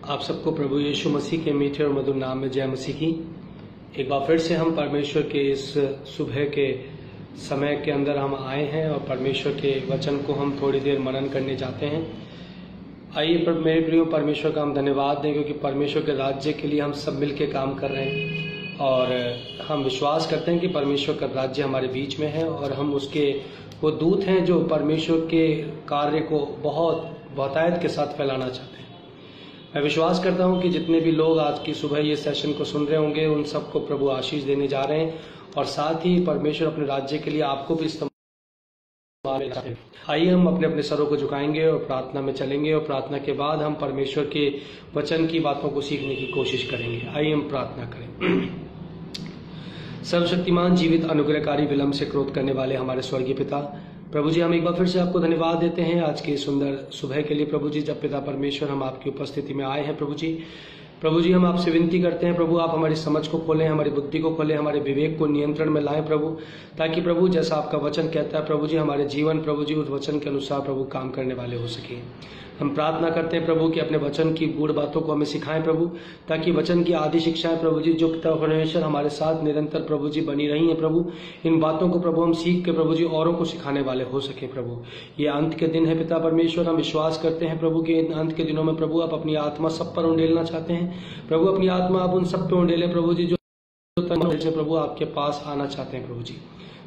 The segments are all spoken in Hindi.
आप सबको प्रभु यीशु मसीह के मीठे और मधुर नाम में जय मसीह की। एक बार फिर से हम परमेश्वर के इस सुबह के समय के अंदर हम आए हैं और परमेश्वर के वचन को हम थोड़ी देर मनन करने जाते हैं। आइए मेरे प्रियो परमेश्वर का हम धन्यवाद दें, क्योंकि परमेश्वर के राज्य के लिए हम सब मिल के काम कर रहे हैं और हम विश्वास करते हैं कि परमेश्वर का राज्य हमारे बीच में है और हम उसके वो दूत हैं जो परमेश्वर के कार्य को बहुत बहुतायत के साथ फैलाना चाहते हैं। मैं विश्वास करता हूं कि जितने भी लोग आज की सुबह ये सेशन को सुन रहे होंगे उन सबको प्रभु आशीष देने जा रहे हैं और साथ ही परमेश्वर अपने राज्य के लिए आपको भी इस्तेमाल करते हैं। आइए हम अपने अपने सरों को झुकाएंगे और प्रार्थना में चलेंगे और प्रार्थना के बाद हम परमेश्वर के वचन की बातों को सीखने की कोशिश करेंगे। आइए हम प्रार्थना करें। सर्वशक्तिमान जीवित अनुग्रहकारी विलंब से क्रोध करने वाले हमारे स्वर्गीय पिता, प्रभु जी हम एक बार फिर से आपको धन्यवाद देते हैं आज की सुंदर सुबह के लिए। प्रभु जी जब पिता परमेश्वर हम आपकी उपस्थिति में आए हैं प्रभु जी हम आपसे विनती करते हैं प्रभु आप हमारी समझ को खोलें, हमारी बुद्धि को खोलें, हमारे विवेक को नियंत्रण में लाएं प्रभु, ताकि प्रभु जैसा आपका वचन कहता है प्रभु जी हमारे जीवन प्रभु जी उस वचन के अनुसार प्रभु काम करने वाले हो सके। हम प्रार्थना करते हैं प्रभु कि अपने वचन की गूढ़ बातों को हमें सिखाएं प्रभु, ताकि वचन की आदि शिक्षाएं प्रभु जी जो पिता परमेश्वर हमारे साथ निरंतर प्रभु जी बनी रही हैं प्रभु, इन बातों को प्रभु हम सीख के प्रभु जी औरों को सिखाने वाले हो सके प्रभु। ये अंत के दिन है पिता परमेश्वर, हम विश्वास करते हैं प्रभु कि इन अंत के दिनों में प्रभु आप अपनी आत्मा सब पर उंडेलना चाहते हैं प्रभु, अपनी आत्मा आप उन सब पे उंडेलें प्रभु जी जो प्रभु आपके पास आना चाहते हैं प्रभु जी।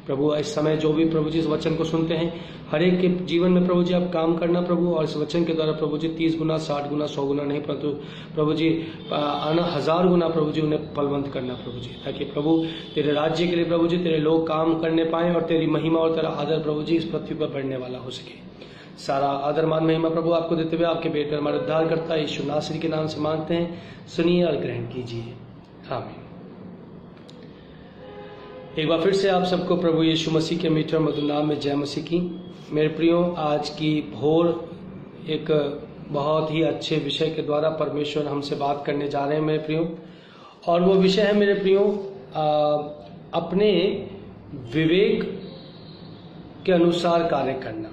प्रभु इस समय जो भी प्रभु जी इस वचन को सुनते हैं हर एक के जीवन में प्रभु जी आप काम करना प्रभु, और इस वचन के द्वारा प्रभु जी 30 गुना 60 गुना 100 गुना नहीं परंतु प्रभु जी आना 1000 गुना प्रभु जी उन्हें फलवंत करना प्रभु जी, ताकि प्रभु तेरे राज्य के लिए प्रभु जी तेरे लोग काम करने पाए और तेरी महिमा और तेरा आदर प्रभु जी इस पृथ्वी पर बढ़ने वाला हो सके। सारा आदर मान महिमा प्रभु आपको देते हुए आपके बेटे हमारे उद्धार करता यीशु नासरी के नाम से मांगते हैं, सुनिए और ग्रहण कीजिए, आमीन। एक बार फिर से आप सबको प्रभु यीशु मसीह के मीठे और मधुर नाम में जय मसीह की। मेरे प्रियो आज की भोर एक बहुत ही अच्छे विषय के द्वारा परमेश्वर हमसे बात करने जा रहे हैं मेरे प्रियो, और वो विषय है मेरे प्रियो अपने विवेक के अनुसार कार्य करना,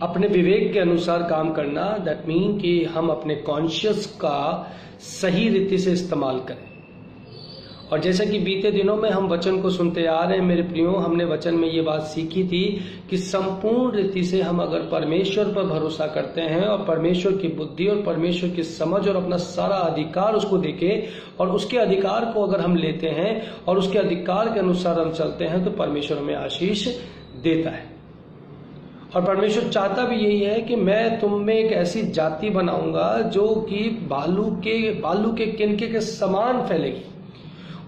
अपने विवेक के अनुसार काम करना। दैट मीन कि हम अपने कॉन्शियस का सही रीति से इस्तेमाल करें। और जैसे कि बीते दिनों में हम वचन को सुनते आ रहे हैं मेरे प्रियो, हमने वचन में ये बात सीखी थी कि संपूर्ण रीति से हम अगर परमेश्वर पर भरोसा करते हैं और परमेश्वर की बुद्धि और परमेश्वर की समझ और अपना सारा अधिकार उसको देके और उसके अधिकार को अगर हम लेते हैं और उसके अधिकार के अनुसार हम चलते हैं तो परमेश्वर हमें आशीष देता है। और परमेश्वर चाहता भी यही है कि मैं तुम में एक ऐसी जाति बनाऊंगा जो कि बालू के किनके के समान फैलेगी।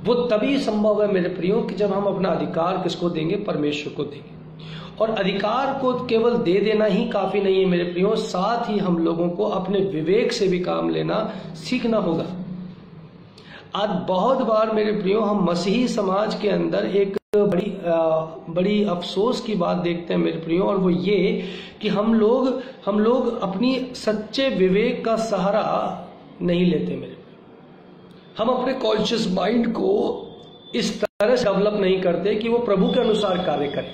वो तभी संभव है मेरे प्रियो कि जब हम अपना अधिकार किसको देंगे, परमेश्वर को देंगे। और अधिकार को केवल दे देना ही काफी नहीं है मेरे प्रियो, साथ ही हम लोगों को अपने विवेक से भी काम लेना सीखना होगा। आज बहुत बार मेरे प्रियो हम मसीही समाज के अंदर एक बड़ी अफसोस की बात देखते हैं मेरे प्रियो, और वो ये कि हम लोग अपनी सच्चे विवेक का सहारा नहीं लेते मेरे। हम अपने कॉन्शियस माइंड को इस तरह से डेवलप नहीं करते कि वो प्रभु के अनुसार कार्य करे।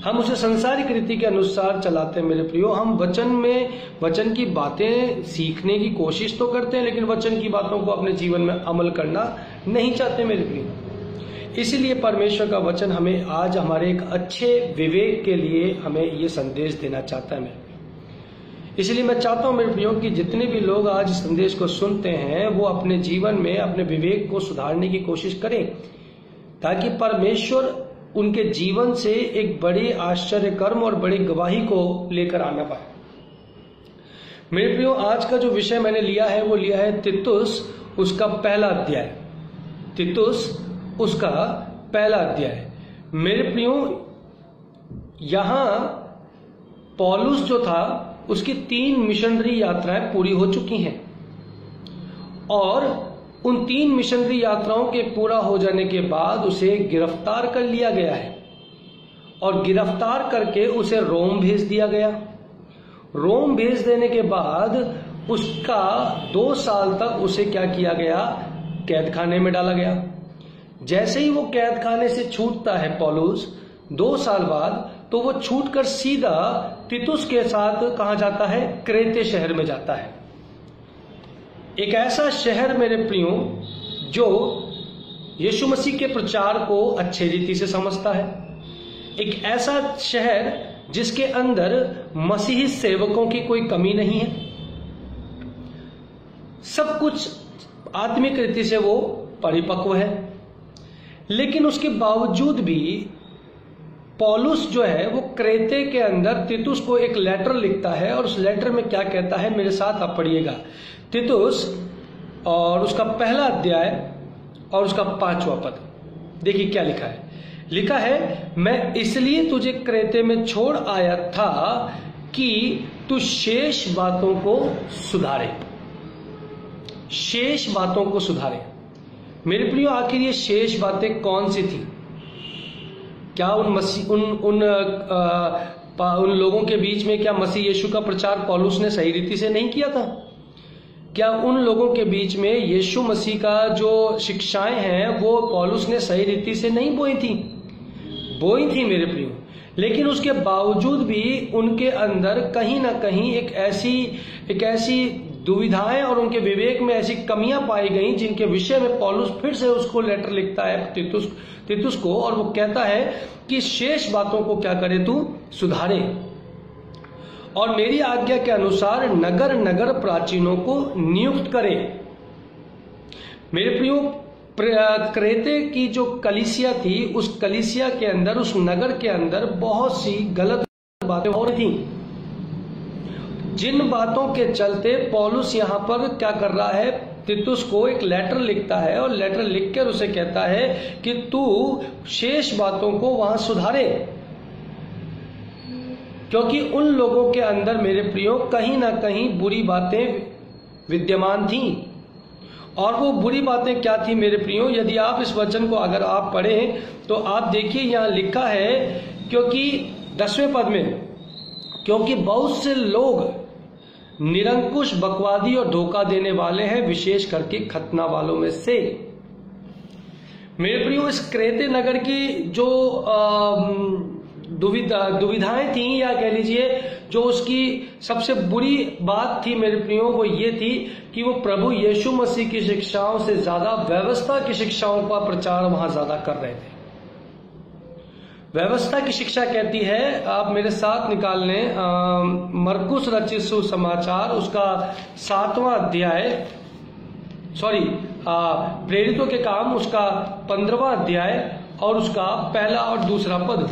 हम उसे संसारिक रीति के अनुसार चलाते हैं मेरे प्रियो। हम वचन की बातें सीखने की कोशिश तो करते हैं लेकिन वचन की बातों को अपने जीवन में अमल करना नहीं चाहते मेरे प्रियो। इसीलिए परमेश्वर का वचन हमें आज हमारे एक अच्छे विवेक के लिए हमें ये संदेश देना चाहता है मेरे। इसलिए मैं चाहता हूं मेरे प्रियो कि जितने भी लोग आज इस संदेश को सुनते हैं वो अपने जीवन में अपने विवेक को सुधारने की कोशिश करें, ताकि परमेश्वर उनके जीवन से एक बड़े आश्चर्य कर्म और बड़ी गवाही को लेकर आना पाए। मेरे प्रियो आज का जो विषय मैंने लिया है वो लिया है तीतुस उसका पहला अध्याय। तीतुस उसका पहला अध्याय। मेरे प्रियो यहां पौलुस जो था उसकी 3 मिशनरी यात्राएं पूरी हो चुकी हैं और उन 3 मिशनरी यात्राओं के पूरा हो जाने के बाद उसे गिरफ्तार कर लिया गया है और गिरफ्तार करके उसे रोम भेज दिया गया। रोम भेज देने के बाद उसका 2 साल तक उसे क्या किया गया, कैद खाने में डाला गया। जैसे ही वो कैद खाने से छूटता है पौलुस 2 साल बाद, तो वो छूटकर सीधा तीतुस के साथ कहां जाता है, क्रेते शहर में जाता है। एक ऐसा शहर मेरे प्रियो जो यीशु मसीह के प्रचार को अच्छे रीति से समझता है, एक ऐसा शहर जिसके अंदर मसीही सेवकों की कोई कमी नहीं है, सब कुछ आत्मिक रीति से वो परिपक्व है। लेकिन उसके बावजूद भी पौलुस जो है वो क्रेते के अंदर तीतुस को एक लेटर लिखता है, और उस लेटर में क्या कहता है मेरे साथ आप पढ़िएगा। तीतुस और उसका पहला अध्याय और उसका 5वां पद, देखिए क्या लिखा है। लिखा है, मैं इसलिए तुझे क्रेते में छोड़ आया था कि तू शेष बातों को सुधारे। शेष बातों को सुधारे। मेरे प्रियो, आखिर ये शेष बातें कौन सी थी? क्या उन लोगों के बीच में क्या मसीह यीशु का प्रचार पौलुस ने सही रीति से नहीं किया था? क्या उन लोगों के बीच में यीशु मसीह का जो शिक्षाएं हैं वो पौलुस ने सही रीति से नहीं बोई थी? बोई थी मेरे प्रियो। लेकिन उसके बावजूद भी उनके अंदर कहीं ना कहीं एक ऐसी दुविधाएं और उनके विवेक में ऐसी कमियां पाई गई, जिनके विषय में पौलुस फिर से उसको लेटर लिखता है तीतुस को, और वो कहता है कि शेष बातों को क्या करे, तू सुधारे, और मेरी आज्ञा के अनुसार नगर नगर प्राचीनों को नियुक्त करे। मेरे प्रियो, क्रेते की जो कलीसिया थी, उस कलीसिया के अंदर, उस नगर के अंदर बहुत सी गलत बातें हो रही थी, जिन बातों के चलते पौलुस यहां पर क्या कर रहा है, तीतुस को एक लेटर लिखता है, और लेटर लिखकर उसे कहता है कि तू शेष बातों को वहां सुधारे, क्योंकि उन लोगों के अंदर मेरे प्रियो कहीं ना कहीं बुरी बातें विद्यमान थीं। और वो बुरी बातें क्या थी मेरे प्रियो? यदि आप इस वचन को अगर आप पढ़ें तो आप देखिए यहां लिखा है, क्योंकि 10वें पद में, क्योंकि बहुत से लोग निरंकुश, बकवादी और धोखा देने वाले हैं, विशेष करके खतना वालों में से। मेरे प्रियो, इस क्रेते नगर की जो दुविधाएं थी, या कह लीजिए जो उसकी सबसे बुरी बात थी मेरे प्रियो, वो ये थी कि वो प्रभु यीशु मसीह की शिक्षाओं से ज्यादा व्यवस्था की शिक्षाओं का प्रचार वहां ज्यादा कर रहे थे। व्यवस्था की शिक्षा कहती है, आप मेरे साथ निकाल लें मरकुस रचित सुसमाचार, उसका 7वां अध्याय, प्रेरितों के काम, उसका 15वां अध्याय और उसका पहला और दूसरा पद।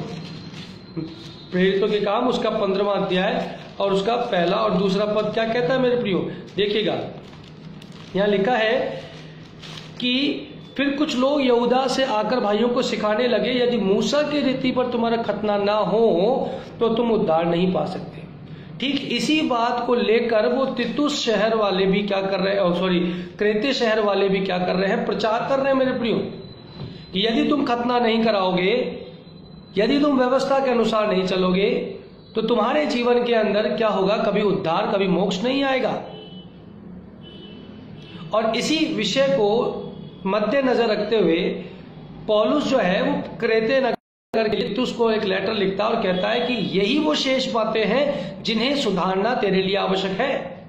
प्रेरितों के काम, उसका 15वां अध्याय और उसका पहला और दूसरा पद क्या कहता है मेरे प्रियो? देखिएगा, यहां लिखा है कि फिर कुछ लोग यहूदा से आकर भाइयों को सिखाने लगे, यदि मूसा की रीति पर तुम्हारा खतना ना हो तो तुम उद्धार नहीं पा सकते। ठीक इसी बात को लेकर वो तीतुस शहर वाले भी क्या कर रहे हैं, क्रेते शहर वाले भी क्या कर रहे हैं, प्रचार कर रहे हैं मेरे प्रियो, कि यदि तुम खतना नहीं कराओगे, यदि तुम व्यवस्था के अनुसार नहीं चलोगे, तो तुम्हारे जीवन के अंदर क्या होगा, कभी उद्धार, कभी मोक्ष नहीं आएगा। और इसी विषय को मद्देनजर रखते हुए पौलुस जो है वो क्रेते नगर के तीतुस को एक लेटर लिखता है और कहता है कि यही वो शेष बातें हैं जिन्हें सुधारना तेरे लिए आवश्यक है,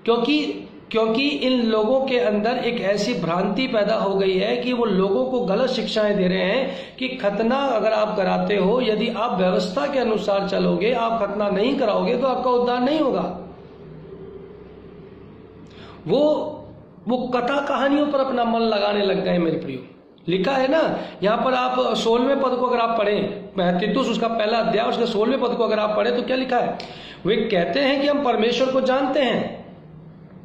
क्योंकि इन लोगों के अंदर एक ऐसी भ्रांति पैदा हो गई है कि वो लोगों को गलत शिक्षाएं दे रहे हैं कि खतना अगर आप कराते हो, यदि आप व्यवस्था के अनुसार चलोगे, आप खतना नहीं कराओगे तो आपका उद्धार नहीं होगा। वो कथा कहानियों पर अपना मन लगाने लग गए मेरे प्रियो। लिखा है ना यहां पर, आप 16वें पद को अगर आप पढ़ें, तीतुस उसका पहला अध्याय उसके 16वें पद को अगर आप पढ़ें तो क्या लिखा है? वे कहते हैं कि हम परमेश्वर को जानते हैं,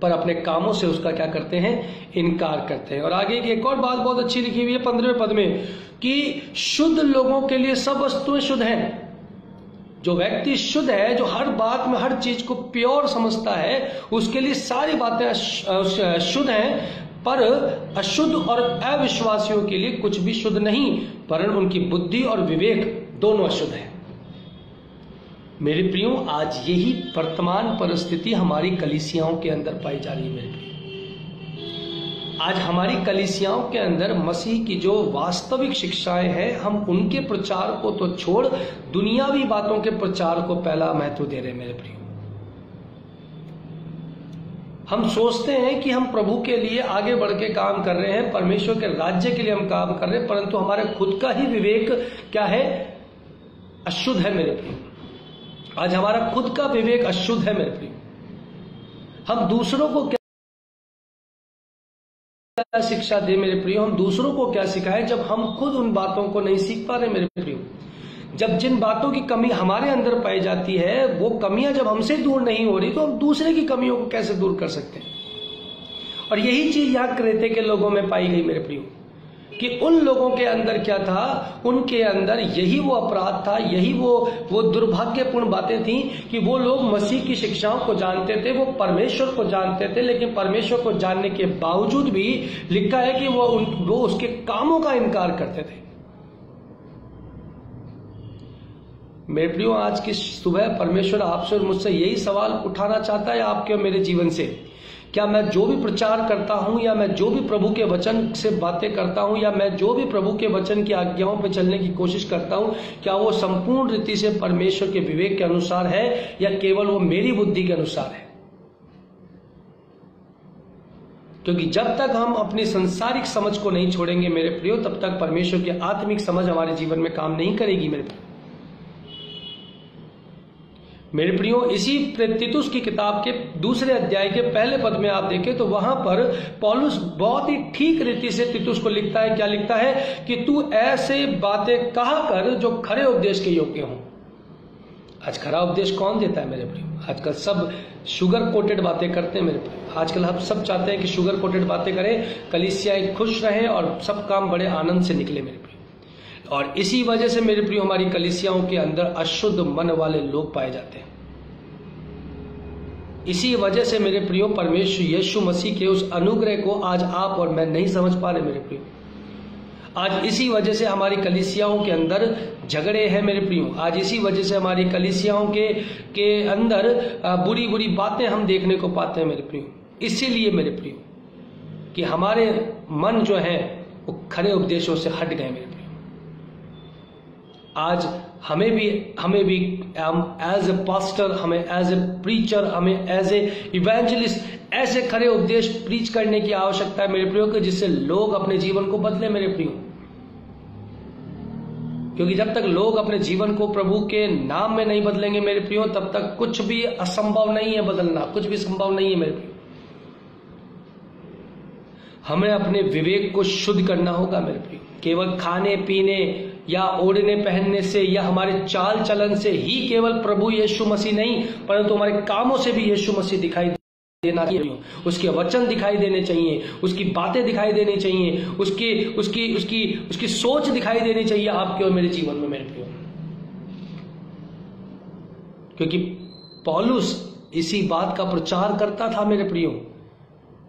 पर अपने कामों से उसका क्या करते हैं, इनकार करते हैं। और आगे की एक और बात बहुत अच्छी लिखी हुई है 15वें पद में, कि शुद्ध लोगों के लिए सब वस्तुएं शुद्ध हैं। जो व्यक्ति शुद्ध है, जो हर बात में हर चीज को प्योर समझता है, उसके लिए सारी बातें शुद्ध हैं, पर अशुद्ध और अविश्वासियों के लिए कुछ भी शुद्ध नहीं, वरन उनकी बुद्धि और विवेक दोनों अशुद्ध है। मेरे प्रियो, आज यही वर्तमान परिस्थिति हमारी कलीसियाओं के अंदर पाई जा रही है मेरे प्रियो। आज हमारी कलीसियाओं के अंदर मसीह की जो वास्तविक शिक्षाएं हैं, हम उनके प्रचार को तो छोड़ दुनियावी बातों के प्रचार को पहला महत्व दे रहे हैं मेरे प्रियो। हम सोचते हैं कि हम प्रभु के लिए आगे बढ़ के काम कर रहे हैं, परमेश्वर के राज्य के लिए हम काम कर रहे हैं, परंतु हमारे खुद का ही विवेक क्या है? अशुद्ध है मेरे प्रिय। आज हमारा खुद का विवेक अशुद्ध है मेरे प्रिय। हम दूसरों को क्या शिक्षा दे मेरे प्रियो, हम दूसरों को क्या सिखाएं जब हम खुद उन बातों को नहीं सीख पा रहे मेरे प्रियो। जब जिन बातों की कमी हमारे अंदर पाई जाती है, वो कमियां जब हमसे दूर नहीं हो रही, तो हम दूसरे की कमियों को कैसे दूर कर सकते हैं? और यही चीज यहां क्रेते के लोगों में पाई गई मेरे प्रियो, कि उन लोगों के अंदर क्या था? उनके अंदर यही वो अपराध था, यही वो दुर्भाग्यपूर्ण बातें थी कि वो लोग मसीह की शिक्षाओं को जानते थे, वो परमेश्वर को जानते थे, लेकिन परमेश्वर को जानने के बावजूद भी लिखा है कि वो उसके कामों का इनकार करते थे। मेरे प्रियो, आज की सुबह परमेश्वर आपसे और मुझसे यही सवाल उठाना चाहता है, आपके और मेरे जीवन से। क्या मैं जो भी प्रचार करता हूं, या मैं जो भी प्रभु के वचन से बातें करता हूं, या मैं जो भी प्रभु के वचन की आज्ञाओं पर चलने की कोशिश करता हूं, क्या वो संपूर्ण रीति से परमेश्वर के विवेक के अनुसार है, या केवल वो मेरी बुद्धि के अनुसार है? क्योंकि जब तक हम अपनी सांसारिक समझ को नहीं छोड़ेंगे मेरे प्रियो, तब तक परमेश्वर की आत्मिक समझ हमारे जीवन में काम नहीं करेगी मेरे प्रियो। मेरे प्रियो, इसी तीतुस की किताब के 2 अध्याय के पहले पद में आप देखें तो वहां पर पौलुस बहुत ही ठीक रीति से तीतुस को लिखता है। क्या लिखता है? कि तू ऐसे बातें कहा कर जो खरे उपदेश के योग्य हों। आज खरा उपदेश कौन देता है मेरे प्रियो? आजकल सब शुगर कोटेड बातें करते हैं मेरे प्रियो। आजकल हम सब चाहते हैं कि शुगर कोटेड बातें करें, कलीसियाएं खुश रहें और सब काम बड़े आनंद से निकले मेरे प्रियो। और इसी वजह से मेरे प्रियो हमारी कलीसियाओं के अंदर अशुद्ध मन वाले लोग पाए जाते हैं। इसी वजह से मेरे प्रियो परमेश्वर यीशु मसीह के उस अनुग्रह को आज आप और मैं नहीं समझ पा रहे मेरे प्रियो। आज इसी वजह से हमारी कलीसियाओं के अंदर झगड़े हैं मेरे प्रियो। आज इसी वजह से हमारी कलीसियाओं के अंदर बुरी बुरी बातें हम देखने को पाते हैं मेरे प्रियो। इसीलिए मेरे प्रियो कि हमारे मन जो है वो खरे उपदेशों से हट गए मेरे प्रियो। आज हमें भी एज ए पास्टर, हमें एज ए प्रीचर, हमें एज ए इवेंजलिस्ट ऐसे खरे उपदेश प्रीच करने की आवश्यकता है मेरे प्रियो, कि जिससे लोग अपने जीवन को बदले मेरे प्रियो। क्योंकि जब तक लोग अपने जीवन को प्रभु के नाम में नहीं बदलेंगे मेरे प्रियो, तब तक कुछ भी असंभव नहीं है बदलना, कुछ भी संभव नहीं है मेरे प्रियो। हमें अपने विवेक को शुद्ध करना होगा मेरे प्रियो। केवल खाने पीने या ओढ़ने पहनने से या हमारे चाल चलन से ही केवल प्रभु यीशु मसीह नहीं, परंतु हमारे कामों से भी यीशु मसीह दिखाई देना चाहिए। उसके वचन दिखाई देने चाहिए, उसकी बातें दिखाई देनी चाहिए, उसकी सोच दिखाई देनी चाहिए आपके और मेरे जीवन में मेरे प्रियो। क्योंकि पौलुस इसी बात का प्रचार करता था मेरे प्रियो,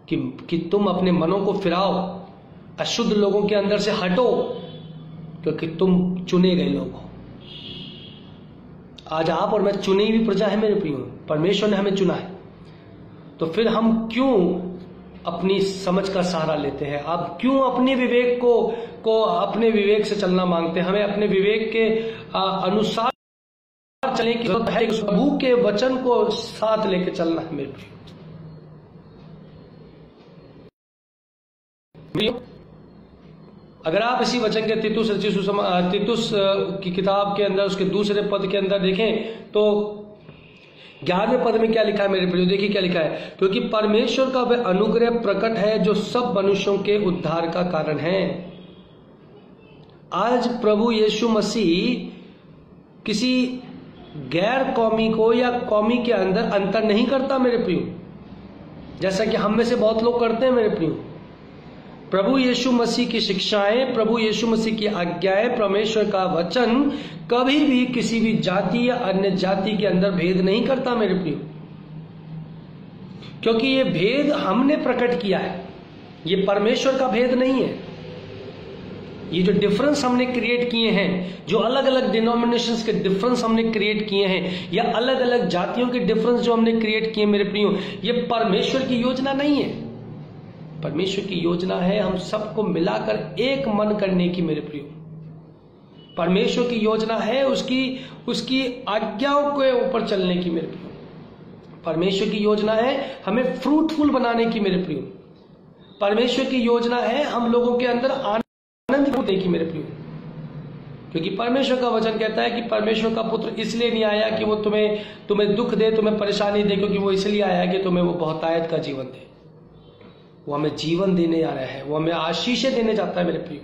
कि तुम अपने मनों को फिराओ, अशुद्ध लोगों के अंदर से हटो, क्योंकि तुम चुने गए लोग हो। आज आप और मैं चुनी हुई प्रजा है मेरे प्रियो, परमेश्वर ने हमें चुना है। तो फिर हम क्यों अपनी समझ का सहारा लेते हैं? आप क्यों अपने विवेक को अपने विवेक से चलना मांगते हैं? हमें अपने विवेक के अनुसार चलने की जरूरत है। प्रभु के वचन को साथ लेके चलना है मेरे प्रियो। अगर आप इसी वचन के तीतुस की किताब के अंदर उसके 2 पद के अंदर देखें तो 11वें पद में क्या लिखा है मेरे प्रियो? देखिए क्या लिखा है। क्योंकि परमेश्वर का वह अनुग्रह प्रकट है जो सब मनुष्यों के उद्धार का कारण है। आज प्रभु यीशु मसीह किसी गैर कौमी को या कौमी के अंदर अंतर नहीं करता मेरे प्रियो, जैसा कि हम में से बहुत लोग करते हैं मेरे प्रियो। प्रभु यीशु मसीह की शिक्षाएं, प्रभु यीशु मसीह की आज्ञाएं, परमेश्वर का वचन कभी भी किसी भी जाति या अन्य जाति के अंदर भेद नहीं करता मेरे प्रियो। क्योंकि ये भेद हमने प्रकट किया है, ये परमेश्वर का भेद नहीं है। ये जो डिफरेंस हमने क्रिएट किए हैं, जो अलग अलग डिनोमिनेशंस के डिफरेंस हमने क्रिएट किए हैं, या अलग अलग जातियों के डिफरेंस जो हमने क्रिएट किए मेरे प्रियो, ये परमेश्वर की योजना नहीं है। परमेश्वर की योजना है हम सबको मिलाकर एक मन करने की मेरे प्रियो। परमेश्वर की योजना है उसकी आज्ञाओं के ऊपर चलने की मेरे प्रियो। परमेश्वर की योजना है हमें फ्रूटफुल बनाने की मेरे प्रियो। परमेश्वर की योजना है हम लोगों के अंदर आनंद देने की मेरे प्रियो। क्योंकि परमेश्वर का वचन कहता है कि परमेश्वर का पुत्र इसलिए नहीं आया कि वो तुम्हें दुख दे, तुम्हें परेशानी दे, क्योंकि वो इसलिए आया कि तुम्हें वो बहुतायत का जीवन दे। वो हमें जीवन देने आ रहा है, वो हमें आशीषें देने जाता है मेरे प्रियो।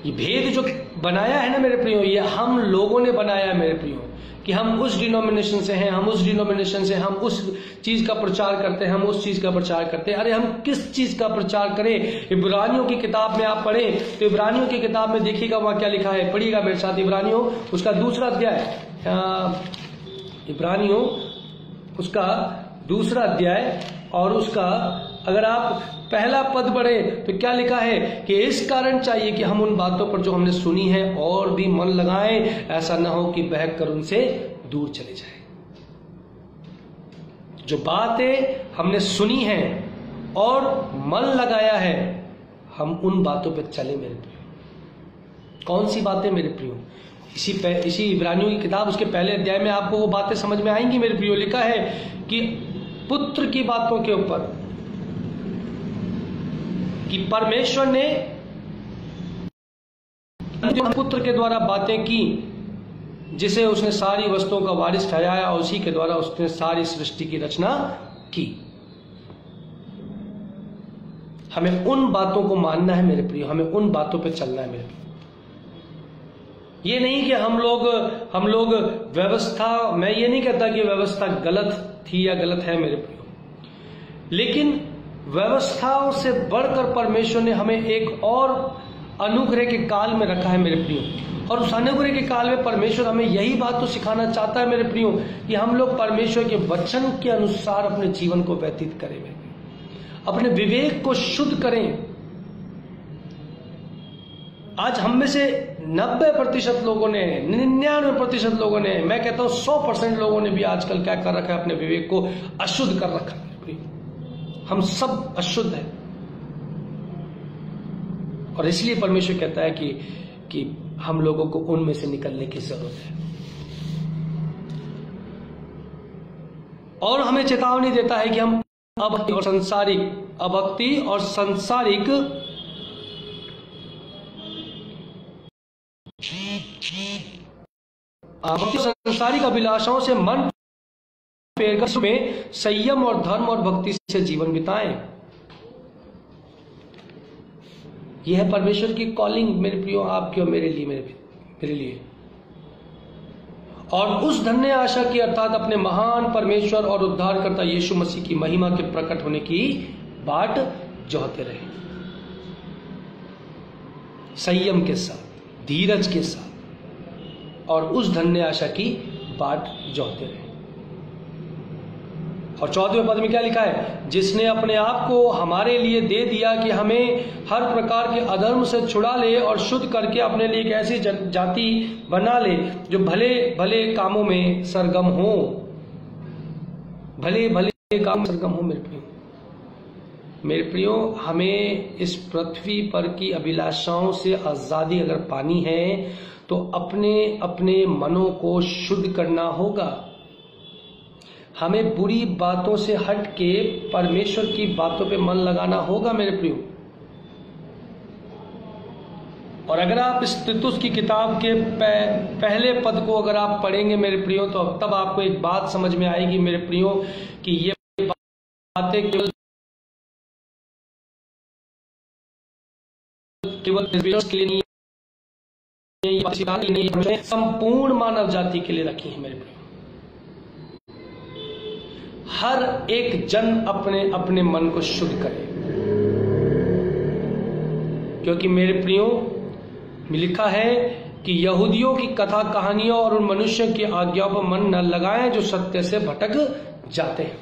ये भेद जो बनाया है ना मेरे प्रियो, ये हम लोगों ने बनाया है मेरे प्रियो, कि हम उस डिनोमिनेशन से हैं, हम उस डिनोमिनेशन से, हम उस चीज का प्रचार करते हैं, हम उस चीज का प्रचार करते हैं। अरे हम किस चीज का प्रचार करें? इब्रानियों की किताब में आप पढ़ें तो इब्रानियों की किताब में देखिएगा वहां क्या लिखा है। पढ़िएगा मेरे साथ इब्रानियों उसका दूसरा अध्याय, इब्रानियों उसका दूसरा अध्याय और उसका अगर आप पहला पद पढ़े तो क्या लिखा है कि इस कारण चाहिए कि हम उन बातों पर जो हमने सुनी है और भी मन लगाएं, ऐसा ना हो कि बहक कर उनसे दूर चले जाए। जो बातें हमने सुनी हैं और मन लगाया है, हम उन बातों पर चले मेरे प्रियो। कौन सी बातें मेरे प्रियो? इसी इब्रानियों की किताब उसके पहले अध्याय में आपको वो बातें समझ में आएंगी मेरे प्रियो। लिखा है कि पुत्र की बातों के ऊपर, कि परमेश्वर ने पुत्र के द्वारा बातें की, जिसे उसने सारी वस्तुओं का वारिस ठहराया और उसी के द्वारा उसने सारी सृष्टि की रचना की। हमें उन बातों को मानना है मेरे प्रियो, हमें उन बातों पे चलना है मेरे प्रियो। ये नहीं कि हम लोग व्यवस्था, मैं ये नहीं कहता कि व्यवस्था गलत थी या गलत है मेरे प्रियो, लेकिन व्यवस्थाओं से बढ़कर परमेश्वर ने हमें एक और अनुग्रह के काल में रखा है मेरे प्रियो। और उस अनुग्रह के काल में परमेश्वर हमें यही बात तो सिखाना चाहता है मेरे प्रियो, कि हम लोग परमेश्वर के वचन के अनुसार अपने जीवन को व्यतीत करें मेरे प्रियो, अपने विवेक को शुद्ध करें। आज हम में से 90% लोगों ने, 99% लोगों ने, मैं कहता हूं 100% लोगों ने भी आजकल क्या कर रखा है, अपने विवेक को अशुद्ध कर रखा है। हम सब अशुद्ध हैं और इसलिए परमेश्वर कहता है कि हम लोगों को उनमें से निकलने की जरूरत है। और हमें चेतावनी देता है कि हम अभक्ति और सांसारिक अभिलाषाओं से मन में संयम और धर्म और भक्ति से जीवन बिताएं। यह है परमेश्वर की कॉलिंग मेरे प्रियो, आपके और मेरे लिए, मेरे लिए। और उस धन्य आशा की अर्थात अपने महान परमेश्वर और उद्धारकर्ता यीशु मसीह की महिमा के प्रकट होने की बाट जोहते रहे, संयम के साथ, धीरज के साथ, और उस धन्य आशा की बाट जोहते रहे। और 14वें पद में क्या लिखा है? जिसने अपने आप को हमारे लिए दे दिया कि हमें हर प्रकार के अधर्म से छुड़ा ले और शुद्ध करके अपने लिए एक ऐसी जाति बना ले जो भले भले कामों में सरगम हो। भले भले काम सरगम हो मेरे प्रियो, हमें इस पृथ्वी पर की अभिलाषाओं से आजादी अगर पानी है तो अपने अपने मनों को शुद्ध करना होगा। हमें बुरी बातों से हट के परमेश्वर की बातों पे मन लगाना होगा मेरे प्रियो। और अगर आप इस तीतुस की किताब के पहले पद को अगर आप पढ़ेंगे मेरे प्रियो, तो तब आपको एक बात समझ में आएगी मेरे प्रियो कि ये बातें केवल के लिए नहीं, संपूर्ण मानव जाति के लिए रखी है मेरे प्रियो। हर एक जन अपने अपने मन को शुद्ध करे, क्योंकि मेरे प्रियो लिखा है कि यहूदियों की कथा कहानियों और उन मनुष्यों की आज्ञाओं पर मन न लगाएं जो सत्य से भटक जाते हैं,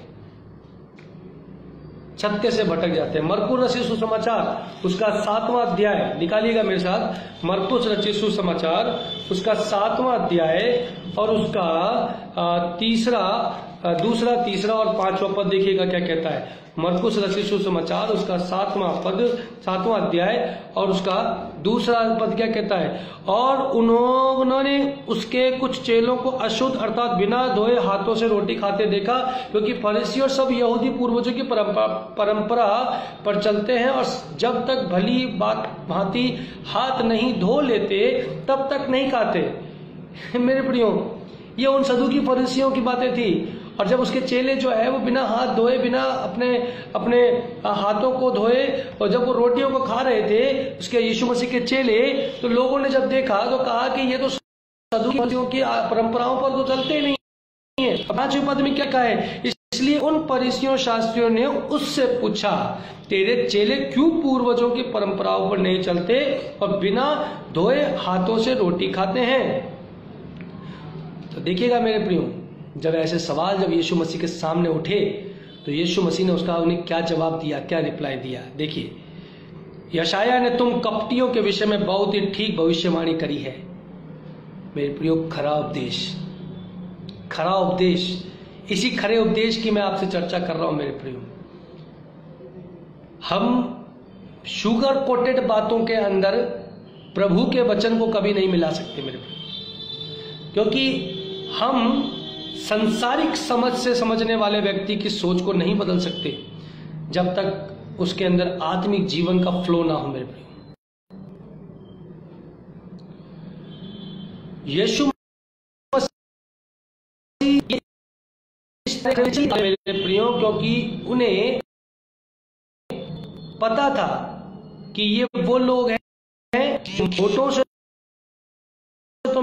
सत्य से भटक जाते हैं। मरकुस रचित सुसमाचार उसका 7वां अध्याय, निकालिएगा मेरे साथ, मरकुस रचित सुसमाचार उसका 7वां अध्याय और उसका दूसरा, तीसरा और 5वां पद देखिएगा क्या कहता है। मरकुस रचित सुसमाचार उसका 7वां अध्याय और उसका 2 पद क्या कहता है, और उन्होंने उसके कुछ चेलों को अशुद्ध अर्थात बिना धोए हाथों से रोटी खाते देखा, क्योंकि फरीसी और सब यहूदी पूर्वजों की परंपरा पर चलते हैं और जब तक भली भांति हाथ नहीं धो लेते तब तक नहीं खाते। मेरे प्रियो, ये उन सदूकी फरीसियों की बातें थी। और जब उसके चेले जो है वो बिना हाथ धोए, बिना अपने हाथों को धोए, और जब वो रोटियों को खा रहे थे उसके यीशु मसीह के चेले, तो लोगों ने जब देखा तो कहा कि ये तो सदूकी फरीसियों की परंपराओं पर तो चलते नहीं है। 5वें पद में क्या कहा है, इसलिए उन फरीसियों शास्त्रियों ने उससे पूछा, तेरे चेले क्यों पूर्वजों की परंपराओं पर नहीं चलते और बिना धोए हाथों से रोटी खाते हैं। तो देखिएगा मेरे प्रियो, जब ऐसे सवाल जब यीशु मसीह के सामने उठे तो यीशु मसीह ने उन्हें क्या जवाब दिया, क्या रिप्लाई दिया। देखिए, यशायाह ने तुम कपटियों के विषय में बहुत ही ठीक भविष्यवाणी करी है। मेरे प्रियो, खरा उपदेश, इसी खरे उपदेश की मैं आपसे चर्चा कर रहा हूं। मेरे प्रियो, हम शुगर कोटेड बातों के अंदर प्रभु के वचन को कभी नहीं मिला सकते मेरे प्रियो, क्योंकि हम संसारिक समझ से समझने वाले व्यक्ति की सोच को नहीं बदल सकते जब तक उसके अंदर आत्मिक जीवन का फ्लो ना हो। मेरे प्रियो, यीशु मसीह मेरे प्रियो, क्योंकि उन्हें पता था कि ये वो लोग हैं होठों से तो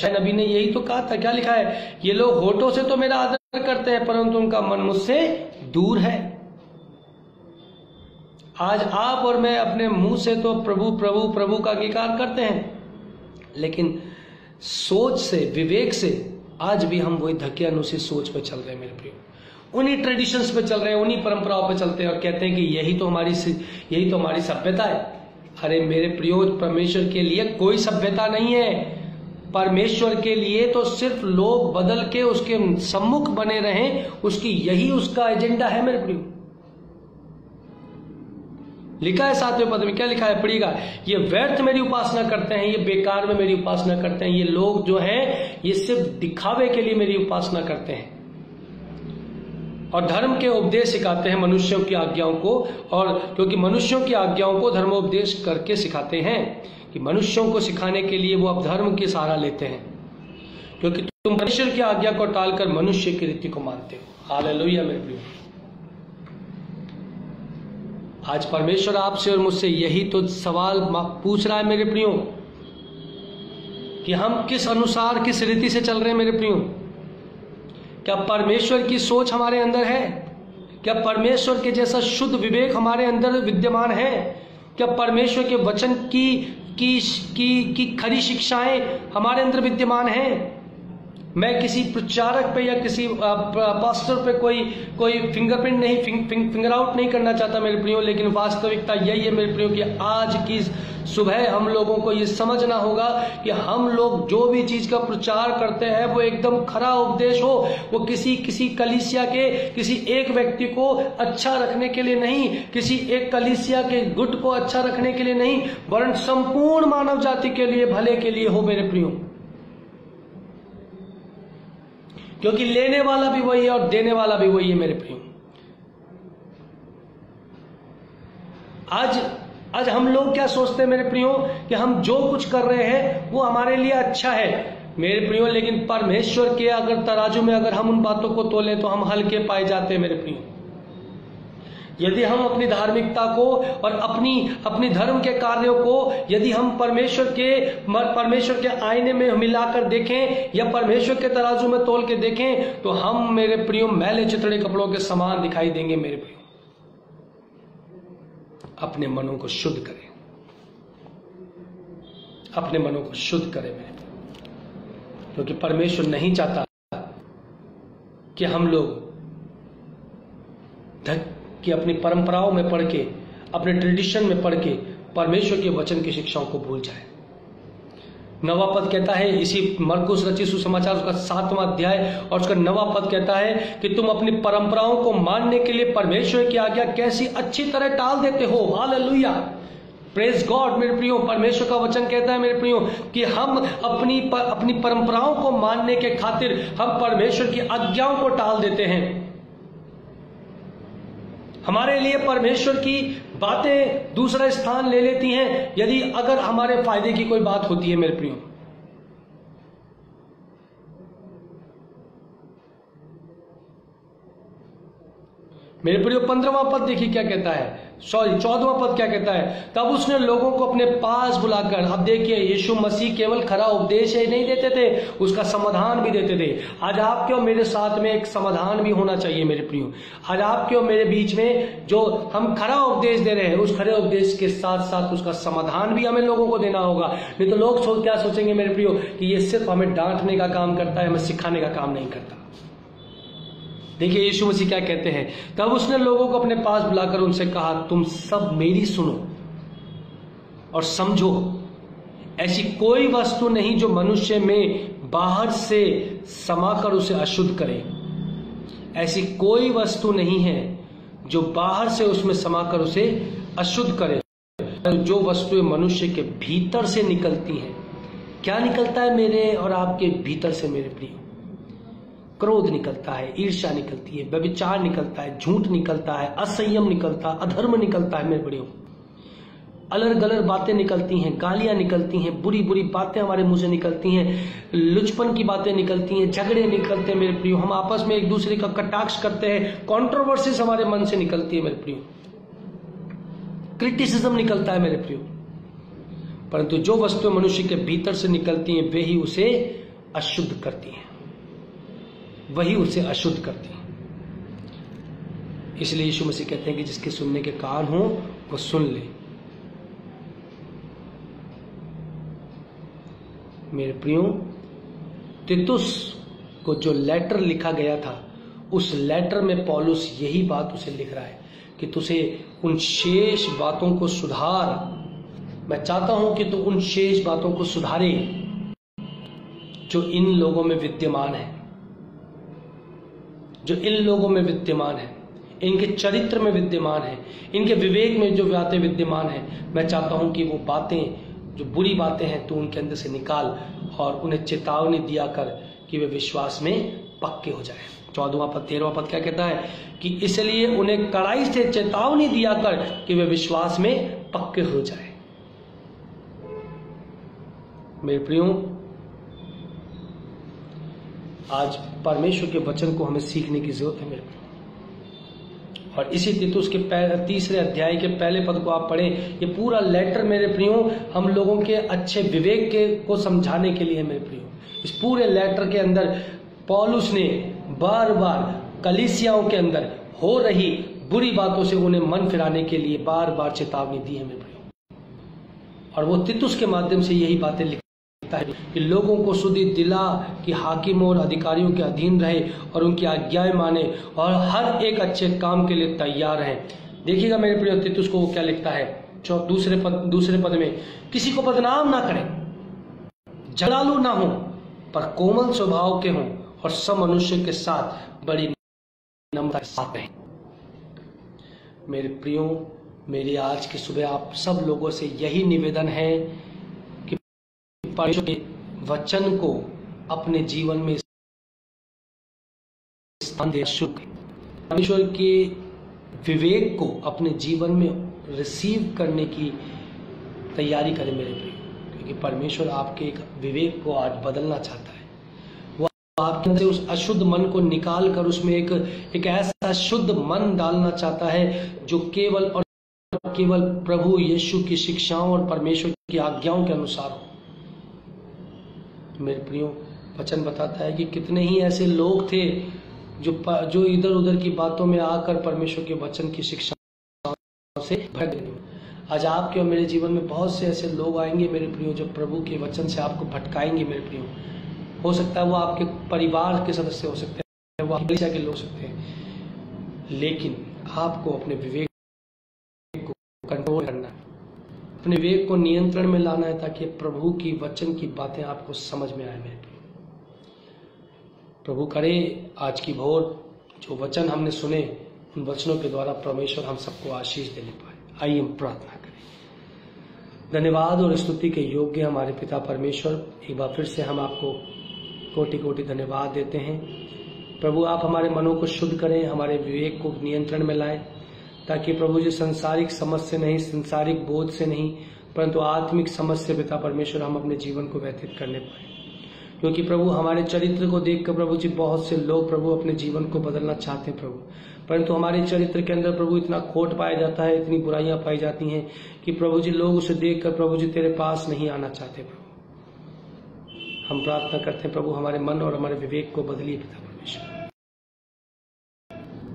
नबी ने यही तो कहा था। क्या लिखा है, ये लोग होठों से तो मेरा आदर करते हैं परंतु उनका मन मुझसे दूर है। आज आप और मैं अपने मुंह से तो प्रभु प्रभु प्रभु का अंगीकार करते हैं, लेकिन सोच से, विवेक से आज भी हम वही धकियानुसी सोच पे चल रहे हैं। मेरे प्रियो, उन्हीं ट्रेडिशंस पे चल रहे हैं, उन्हीं परंपराओं पे चलते हैं और कहते हैं कि यही तो हमारी सभ्यता है। अरे मेरे प्रियो, परमेश्वर के लिए कोई सभ्यता नहीं है। परमेश्वर के लिए तो सिर्फ लोग बदल के उसके सम्मुख बने रहें, उसका एजेंडा है। मेरे प्रियो, लिखा है 7वें पद में, क्या लिखा है, पढ़िएगा, ये व्यर्थ मेरी उपासना करते हैं, ये बेकार में मेरी उपासना करते हैं। ये लोग जो हैं ये सिर्फ दिखावे के लिए मेरी उपासना करते हैं और धर्म के उपदेश सिखाते हैं मनुष्यों की आज्ञाओं को, और क्योंकि मनुष्यों की आज्ञाओं को धर्मोपदेश करके सिखाते हैं कि मनुष्यों को सिखाने के लिए वो अब धर्म की सहारा लेते हैं, क्योंकि तुम परमेश्वर की आज्ञा को टालकर मनुष्य की रीति को मानते हो। हालेलुया मेरे प्रियो, आज परमेश्वर आपसे और मुझसे यही तो सवाल पूछ रहा है मेरे प्रियो, कि हम किस अनुसार, किस रीति से चल रहे हैं। मेरे प्रियो, क्या परमेश्वर की सोच हमारे अंदर है? क्या परमेश्वर के जैसा शुद्ध विवेक हमारे अंदर विद्यमान है? क्या परमेश्वर के वचन की खरी शिक्षाएं हमारे अंदर विद्यमान हैं? मैं किसी प्रचारक पे या किसी पास्टर पे कोई फिंगरप्रिंट नहीं, फिंगर आउट नहीं करना चाहता मेरे प्रियो, लेकिन वास्तविकता यही है मेरे प्रियो कि आज की सुबह हम लोगों को ये समझना होगा कि हम लोग जो भी चीज का प्रचार करते हैं वो एकदम खरा उपदेश हो। वो किसी कलीसिया के किसी एक व्यक्ति को अच्छा रखने के लिए नहीं, किसी एक कलीसिया के गुट को अच्छा रखने के लिए नहीं, वरन संपूर्ण मानव जाति के लिए, भले के लिए हो मेरे प्रियो, क्योंकि लेने वाला भी वही है और देने वाला भी वही है मेरे प्रियो। आज हम लोग क्या सोचते हैं मेरे प्रियो कि हम जो कुछ कर रहे हैं वो हमारे लिए अच्छा है मेरे प्रियो, लेकिन परमेश्वर के अगर तराजू में अगर हम उन बातों को तोलें तो हम हल्के पाए जाते हैं मेरे प्रियो। यदि हम अपनी धार्मिकता को और अपनी धर्म के कार्यों को यदि हम परमेश्वर के आईने में मिलाकर देखें या परमेश्वर के तराजू में तोल के देखें तो हम मेरे प्रियो मैले चितड़े कपड़ों के समान दिखाई देंगे मेरे प्रियो। अपने मनों को शुद्ध करें, अपने मनों को शुद्ध करें मेरे प्रियो, क्योंकि परमेश्वर नहीं चाहता कि हम लोग कि अपनी परंपराओं में पढ़ के, अपने ट्रेडिशन में पढ़ के परमेश्वर के वचन की शिक्षाओं को भूल जाए। 9वां पद कहता है, इसी मरकुस रचित सुसमाचार उसका 7वां अध्याय और उसका 9वां पद कहता है कि तुम अपनी परंपराओं को मानने के लिए परमेश्वर की आज्ञा कैसी अच्छी तरह टाल देते हो। Hallelujah, praise God. मेरे प्रियो, परमेश्वर का वचन कहता है मेरे प्रियो कि हम अपनी परंपराओं को मानने के खातिर हम परमेश्वर की आज्ञाओं को टाल देते हैं। हमारे लिए परमेश्वर की बातें दूसरा स्थान ले लेती हैं यदि अगर हमारे फायदे की कोई बात होती है। मेरे प्रियो, मेरे प्रियो 15वां पद देखिए क्या कहता है, 14वां पद क्या कहता है। तब उसने लोगों को अपने पास बुलाकर, अब देखिए यीशु मसीह केवल खरा उपदेश ही नहीं देते थे, उसका समाधान भी देते थे। आज आपके और मेरे साथ में एक समाधान भी होना चाहिए मेरे प्रियो। आज आपके और मेरे बीच में जो हम खरा उपदेश दे रहे हैं, उस खरे उपदेश के साथ साथ उसका समाधान भी हमें लोगों को देना होगा। नहीं तो लोग क्या सोचेंगे मेरे प्रियो कि ये सिर्फ हमें डांटने का काम करता है, हमें सिखाने का काम नहीं करता। देखिए यीशु मसीह क्या कहते हैं, तब उसने लोगों को अपने पास बुलाकर उनसे कहा, तुम सब मेरी सुनो और समझो। ऐसी कोई वस्तु नहीं जो मनुष्य में बाहर से समाकर उसे अशुद्ध करे। ऐसी कोई वस्तु नहीं है जो बाहर से उसमें समाकर उसे अशुद्ध करे। जो वस्तुएं मनुष्य के भीतर से निकलती हैं। क्या निकलता है मेरे और आपके भीतर से मेरे प्रिय? क्रोध निकलता है, ईर्ष्या निकलती है, व्यभिचार निकलता है, झूठ निकलता है, असंयम निकलता है, अधर्म निकलता है मेरे बड़ियों। अलर गलर बातें निकलती हैं, गालियां निकलती हैं, बुरी बुरी बातें हमारे मुंह से निकलती हैं, लुचपन की बातें निकलती हैं, झगड़े निकलते हैं मेरे प्रियो। हम आपस में एक दूसरे का कटाक्ष करते हैं, कॉन्ट्रोवर्सीज हमारे मन से निकलती है मेरे प्रियो, क्रिटिसिज्म निकलता है मेरे प्रियो। परंतु जो वस्तुएं मनुष्य के भीतर से निकलती हैं वे ही उसे अशुद्ध करती हैं, वही उसे अशुद्ध करती है। इसलिए यीशु मसीह कहते हैं कि जिसके सुनने के कान हो वो सुन ले। मेरे प्रियो, तीतुस को जो लेटर लिखा गया था, उस लेटर में पौलुस यही बात उसे लिख रहा है कि तुझे उन शेष बातों को सुधार। मैं चाहता हूं कि तू उन शेष बातों को सुधारे जो इन लोगों में विद्यमान है, जो इन लोगों में विद्यमान है, इनके चरित्र में विद्यमान है, इनके विवेक में जो बातें विद्यमान है। मैं चाहता हूं कि वो बातें, जो बुरी बातें हैं, तो उनके अंदर से निकाल और उन्हें चेतावनी दिया कर कि वे विश्वास में पक्के हो जाए। 14वां पद 13वां पद क्या कहता है कि इसलिए उन्हें कड़ाई से चेतावनी दिया कर कि वे विश्वास में पक्के हो जाए। मेरे प्रियो, आज परमेश्वर के वचन को हमें सीखने की जरूरत है मेरे प्रियो। और इसी तीतुस के 3 अध्याय के पहले पद को आप पढ़ें। ये पूरा लेटर मेरे प्रियो हम लोगों के अच्छे विवेक के को समझाने के लिए मेरे प्रियो। इस पूरे लेटर के अंदर पौलुस ने बार बार कलीसियाओं के अंदर हो रही बुरी बातों से उन्हें मन फिराने के लिए बार बार चेतावनी दी है मेरे प्रियो। और वो तीतुस के माध्यम से यही बातें लिखता है कि लोगों को शुद्धि दिला कि हाकिमों और अधिकारियों के अधीन रहे और उनकी आज्ञाएं माने और हर एक अच्छे काम के लिए तैयार हैं। देखिएगा मेरे प्रिय, तीतुस को वो क्या लिखता है दूसरे पद में, किसी को बदनाम ना करें, झगड़ालू ना हो, पर कोमल स्वभाव के हों और सब मनुष्य के साथ बड़ी नम्रता के साथ रहें। मेरे प्रियो, मेरी आज की सुबह आप सब लोगों से यही निवेदन है कि परमेश्वर के वचन को अपने जीवन में स्थान दे, परमेश्वर के विवेक को अपने जीवन में रिसीव करने की तैयारी करें मेरे प्रिय, क्योंकि परमेश्वर आपके एक विवेक को आज बदलना चाहता है। वो आपके अंदर उस अशुद्ध मन को निकाल कर उसमें एक ऐसा शुद्ध मन डालना चाहता है जो केवल और केवल प्रभु यीशु की शिक्षाओं और परमेश्वर की आज्ञाओं के अनुसार हो। मेरे प्रियो, वचन बताता है कि कितने ही ऐसे लोग थे जो इधर उधर की बातों में आकर परमेश्वर के वचन की शिक्षा से भटक गए। आज आपके और मेरे जीवन में बहुत से ऐसे लोग आएंगे मेरे प्रियो, जो प्रभु के वचन से आपको भटकाएंगे मेरे प्रियो। हो सकता है वो आपके परिवार के सदस्य हो सकते हैं, वो आपके के लोग हो सकते हैं, लेकिन आपको अपने विवेक को कंट्रोल करना है। अपने विवेक को नियंत्रण में लाना है ताकि प्रभु की वचन की बातें आपको समझ में आए। मेरे प्रभु करे आज की भोर जो वचन हमने सुने उन वचनों के द्वारा परमेश्वर हम सबको आशीष देने पाए। आइए हम प्रार्थना करें। धन्यवाद और स्तुति के योग्य हमारे पिता परमेश्वर, एक बार फिर से हम आपको कोटि कोटि धन्यवाद देते हैं। प्रभु आप हमारे मनों को शुद्ध करें, हमारे विवेक को नियंत्रण में लाएं, ताकि प्रभु जी सांसारिक समझ से नहीं, सांसारिक बोध से नहीं, परंतु आत्मिक समझ से पिता परमेश्वर हम अपने जीवन को व्यतीत करने पाए। क्योंकि प्रभु हमारे चरित्र को देखकर प्रभु जी बहुत से लोग प्रभु अपने जीवन को बदलना चाहते हैं प्रभु, परंतु हमारे चरित्र के अंदर प्रभु इतना खोट पाया जाता है, इतनी बुराइयां पाई जाती हैं कि प्रभु जी लोग उसे देखकर प्रभु जी तेरे पास नहीं आना चाहते। प्रभु हम प्रार्थना करते हैं प्रभु हमारे मन और हमारे विवेक को बदलिए पिता परमेश्वर।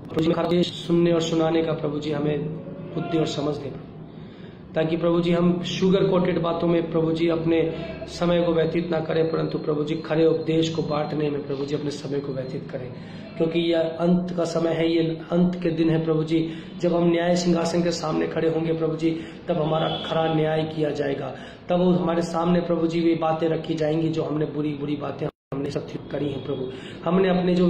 प्रभु जी सुनने और सुनाने का प्रभु जी हमें बुद्धि और समझ दें, ताकि प्रभु जी हम शुगर कोटेड बातों में प्रभु जी अपने समय को व्यतीत ना करें, परंतु प्रभु जी खरे उपदेश को बांटने में प्रभु जी अपने समय को व्यतीत करें। क्योंकि यह अंत का समय है, ये अंत के दिन है प्रभु जी, जब हम न्याय सिंहासन के सामने खड़े होंगे प्रभु जी, तब हमारा खरा न्याय किया जाएगा। तब हमारे सामने प्रभु जी वे बातें रखी जाएंगी जो हमने बुरी बुरी बातें हमने सब करी हैं प्रभु। हमने अपने जो